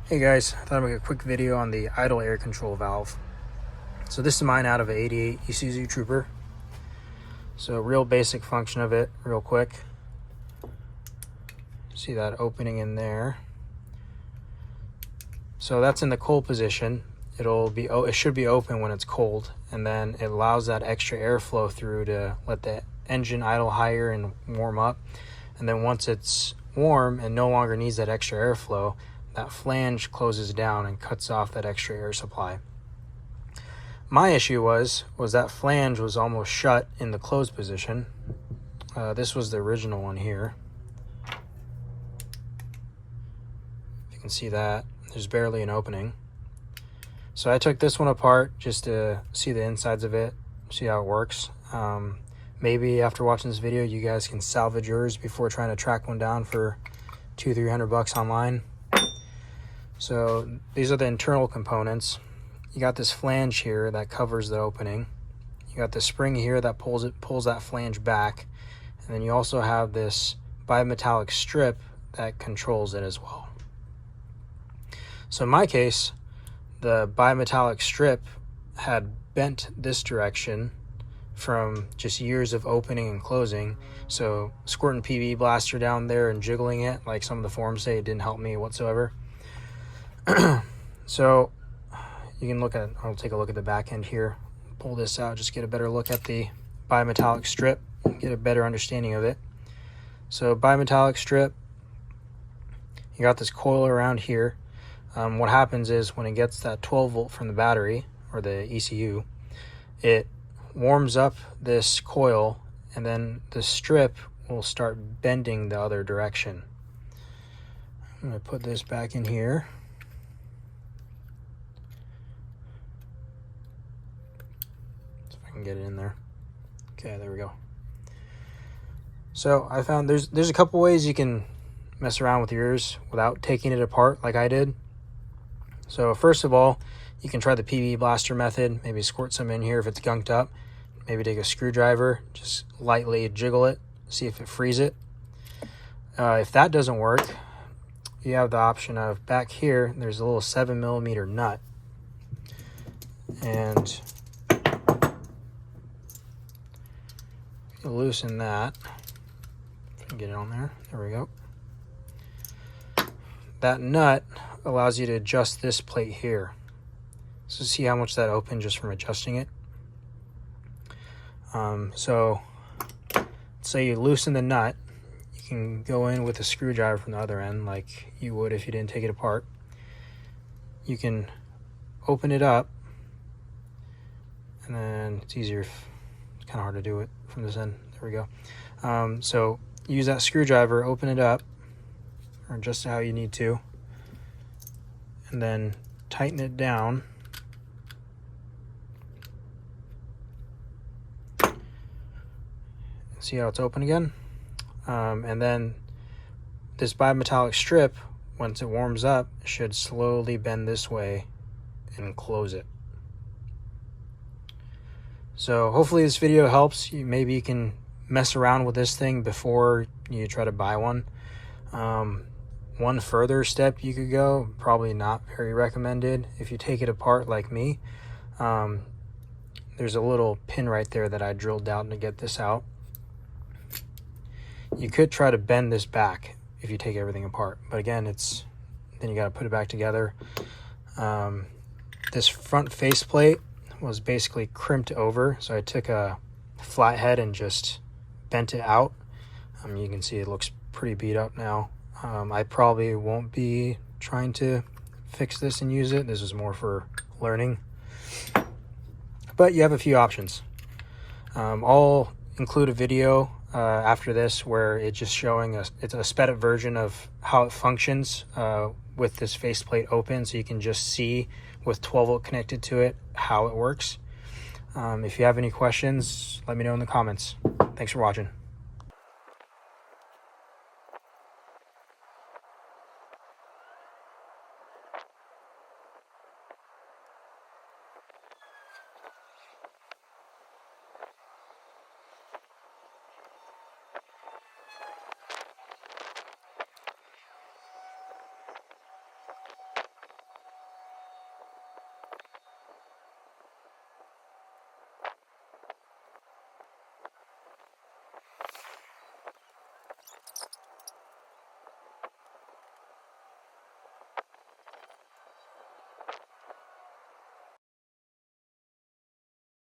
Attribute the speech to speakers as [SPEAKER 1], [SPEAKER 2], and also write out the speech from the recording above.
[SPEAKER 1] Hey guys, I thought I'd make a quick video on the idle air control valve. So this is mine out of an 88 Isuzu Trooper. So real basic function of it, real quick. See that opening in there. So that's in the cold position. It should be open when it's cold, and then it allows that extra airflow through to let the engine idle higher and warm up. And then once it's warm and no longer needs that extra airflow, that flange closes down and cuts off that extra air supply. My issue was that flange was almost shut in the closed position. This was the original one here. You can see that there's barely an opening. So I took this one apart just to see the insides of it, see how it works. Maybe after watching this video, you guys can salvage yours before trying to track one down for $200-300 online. So these are the internal components. You got this flange here that covers the opening. You got the spring here that pulls that flange back, and then you also have this bimetallic strip that controls it as well. So in my case, the bimetallic strip had bent this direction from just years of opening and closing. So squirting PB blaster down there and jiggling it, like some of the forums say, it didn't help me whatsoever. So you can I'll take a look at the back end here, pull this out, just get a better look at the bimetallic strip, get a better understanding of it. So bimetallic strip, you got this coil around here. What happens is when it gets that 12 volt from the battery or the ECU, it warms up this coil, and then the strip will start bending the other direction. I'm going to put this back in here. Get it in there. Okay, there we go. So I found there's a couple ways you can mess around with yours without taking it apart like I did. So first of all, you can try the PB blaster method. Maybe squirt some in here if it's gunked up. Maybe take a screwdriver, just lightly jiggle it, see if it frees it. If that doesn't work, you have the option of back here, there's a little 7mm nut, and loosen that. If I can get it on there. There we go. That nut allows you to adjust this plate here. So see how much that opened just from adjusting it. So say you loosen the nut, you can go in with a screwdriver from the other end like you would if you didn't take it apart. You can open it up, and then it's easier. It's kind of hard to do it from this end. There we go. So use that screwdriver, open it up, or just how you need to, and then tighten it down. See how it's open again? And then this bimetallic strip, once it warms up, should slowly bend this way and close it. So hopefully this video helps. Maybe you can mess around with this thing before you try to buy one. One further step you could go, probably not very recommended if you take it apart like me. There's a little pin right there that I drilled out to get this out. You could try to bend this back if you take everything apart, but again, then you got to put it back together. This front faceplate was basically crimped over, so I took a flathead and just bent it out. You can see it looks pretty beat up now. I probably won't be trying to fix this and use it. This is more for learning, but you have a few options. I'll include a video after this where it's just showing it's a sped up version of how it functions with this faceplate open, so you can just see with 12 volt connected to it how it works. If you have any questions, let me know in the comments. Thanks for watching.